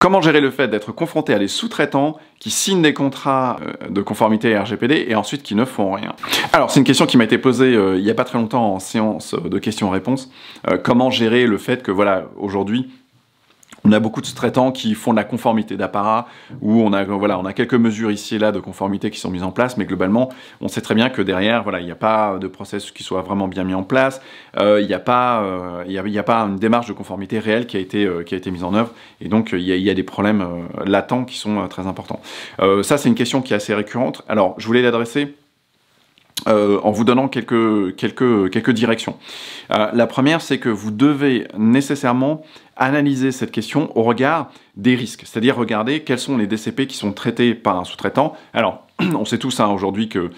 Comment gérer le fait d'être confronté à des sous-traitants qui signent des contrats de conformité RGPD et ensuite qui ne font rien? Alors, c'est une question qui m'a été posée il n'y a pas très longtemps en séance de questions-réponses. Comment gérer le fait que, voilà, aujourd'hui, on a beaucoup de sous-traitants qui font de la conformité d'apparat, où on a quelques mesures ici et là de conformité qui sont mises en place, mais globalement, on sait très bien que derrière, voilà, il n'y a pas de process qui soit vraiment bien mis en place, il n'y a pas une démarche de conformité réelle qui a été mise en œuvre, et donc il y a des problèmes latents qui sont très importants. Ça, c'est une question qui est assez récurrente. Alors, je voulais l'adresser en vous donnant quelques directions. La première, c'est que vous devez nécessairement analyser cette question au regard des risques, c'est-à-dire regarder quels sont les DCP qui sont traités par un sous-traitant. Alors, on sait tous aujourd'hui que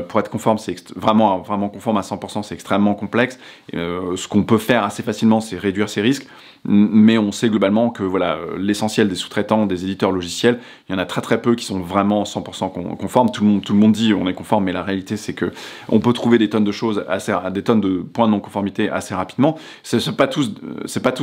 pour être conforme, c'est vraiment conforme à 100%, c'est extrêmement complexe. Ce qu'on peut faire assez facilement, c'est réduire ces risques, mais on sait globalement que voilà, l'essentiel des sous-traitants, des éditeurs logiciels, il y en a très peu qui sont vraiment 100% conformes. Tout le monde dit on est conforme, mais la réalité c'est que on peut trouver des tonnes de choses, des tonnes de points de non-conformité assez rapidement. C'est pas tous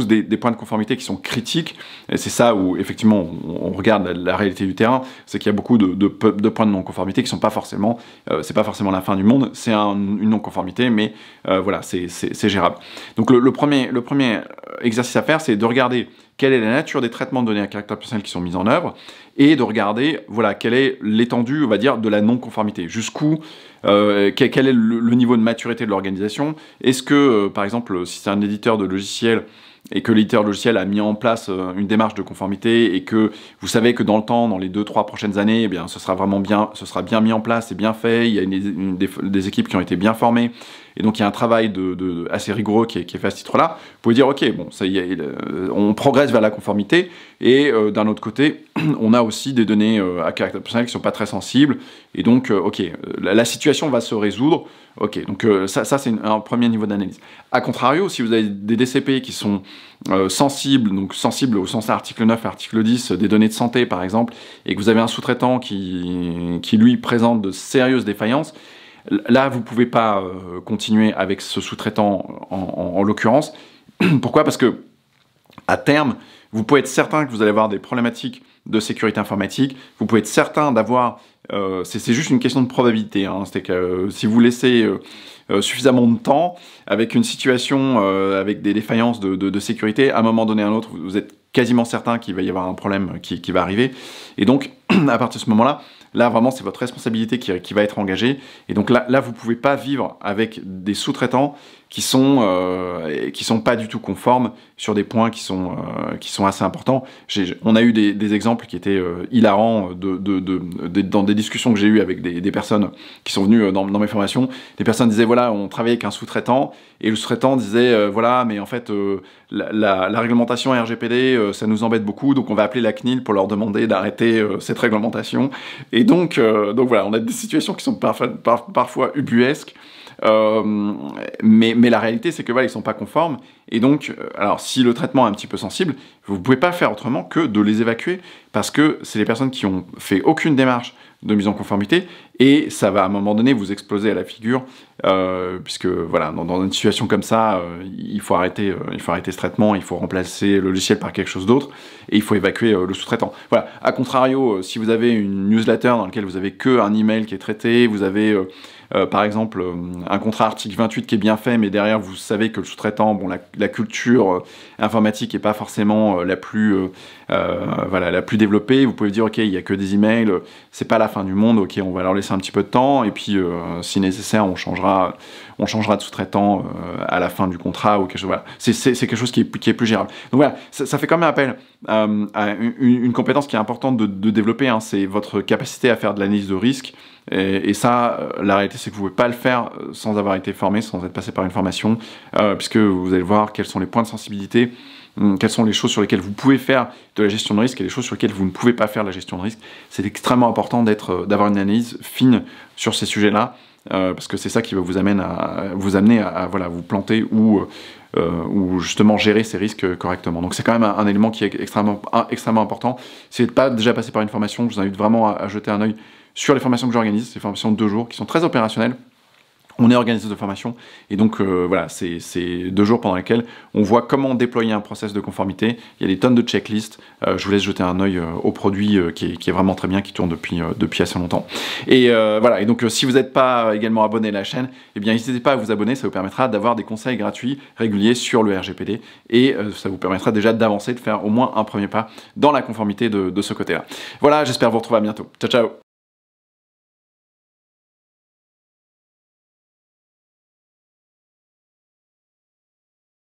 des points de conformité qui sont critiques, et c'est ça où effectivement on regarde la réalité du terrain, c'est qu'il y a beaucoup de points de non-conformité qui sont pas forcément, c'est pas forcément la fin du monde, c'est une non-conformité, mais voilà, c'est gérable. Donc le premier exercice à faire, c'est de regarder quelle est la nature des traitements de données à caractère personnel qui sont mis en œuvre, et de regarder, voilà, quelle est l'étendue, on va dire, de la non-conformité. Jusqu'où, quel est le niveau de maturité de l'organisation. Est-ce que, par exemple, si c'est un éditeur de logiciels, et que l'éditeur logiciel a mis en place une démarche de conformité, et que vous savez que dans le temps, dans les 2-3 prochaines années, eh bien, ce sera bien mis en place et bien fait, il y a des équipes qui ont été bien formées, et donc il y a un travail assez rigoureux qui est fait à ce titre-là. Vous pouvez dire, ok, bon, ça y est, on progresse vers la conformité, et d'un autre côté, on a aussi des données à caractère personnel qui ne sont pas très sensibles, et donc, ok, la situation va se résoudre. Ok, donc ça c'est un premier niveau d'analyse. A contrario, si vous avez des DCP qui sont sensibles, donc sensibles au sens article 9, article 10, des données de santé par exemple, et que vous avez un sous-traitant qui lui présente de sérieuses défaillances, là vous ne pouvez pas continuer avec ce sous-traitant en l'occurrence. Pourquoi? Parce que à terme, vous pouvez être certain que vous allez avoir des problématiques de sécurité informatique, vous pouvez être certain d'avoir... c'est juste une question de probabilité, hein. C'est que si vous laissez suffisamment de temps avec une situation avec des défaillances de sécurité, à un moment donné ou à un autre, vous êtes quasiment certain qu'il va y avoir un problème qui va arriver. Et donc, à partir de ce moment-là, là vraiment c'est votre responsabilité qui va être engagée. Et donc là vous ne pouvez pas vivre avec des sous-traitants qui sont pas du tout conformes sur des points qui sont assez importants. On a eu des exemples qui étaient hilarants dans des discussions que j'ai eues avec des personnes qui sont venues dans mes formations. Des personnes disaient voilà, on travaillait avec un sous-traitant, et le sous-traitant disait voilà, mais en fait la réglementation RGPD ça nous embête beaucoup, donc on va appeler la CNIL pour leur demander d'arrêter cette réglementation. Et donc voilà, on a des situations qui sont parfois ubuesques. Mais la réalité c'est que voilà, ils sont pas conformes, et donc alors si le traitement est un petit peu sensible, vous pouvez pas faire autrement que de les évacuer, parce que c'est des personnes qui ont fait aucune démarche de mise en conformité, et ça va à un moment donné vous exploser à la figure, puisque voilà, dans une situation comme ça, il faut arrêter ce traitement, il faut remplacer le logiciel par quelque chose d'autre, et il faut évacuer le sous-traitant. Voilà. A contrario, si vous avez une newsletter dans laquelle vous avez que un email qui est traité, vous avez par exemple un contrat article 28 qui est bien fait, mais derrière vous savez que le sous-traitant, bon, la culture informatique n'est pas forcément la plus développée, vous pouvez dire ok, il n'y a que des emails, c'est pas la fin du monde, ok, on va leur laisser un petit peu de temps, et puis si nécessaire on changera de sous-traitant à la fin du contrat, ou quelque chose. Voilà. C'est quelque chose qui est plus gérable. Donc voilà, ça fait quand même appel à une compétence qui est importante de développer, hein, c'est votre capacité à faire de l'analyse de risque. Et ça, la réalité, c'est que vous ne pouvez pas le faire sans avoir été formé, sans être passé par une formation, puisque vous allez voir quels sont les points de sensibilité, quelles sont les choses sur lesquelles vous pouvez faire de la gestion de risque et les choses sur lesquelles vous ne pouvez pas faire de la gestion de risque. C'est extrêmement important d'avoir une analyse fine sur ces sujets-là, parce que c'est ça qui va vous amener à voilà, vous planter ou justement gérer ces risques correctement. Donc c'est quand même un élément qui est extrêmement important. Si vous n'êtes pas déjà passé par une formation, je vous invite vraiment à jeter un œil sur les formations que j'organise, ces formations de 2 jours qui sont très opérationnelles, On est organisé de formation, et donc voilà, c'est 2 jours pendant lesquels on voit comment déployer un process de conformité. Il y a des tonnes de checklists. Je vous laisse jeter un œil au produit qui est vraiment très bien, qui tourne depuis assez longtemps. Et voilà, et donc si vous n'êtes pas également abonné à la chaîne, eh bien n'hésitez pas à vous abonner, ça vous permettra d'avoir des conseils gratuits réguliers sur le RGPD, et ça vous permettra déjà d'avancer, de faire au moins un premier pas dans la conformité de ce côté-là. Voilà, j'espère vous retrouver à bientôt. Ciao, ciao!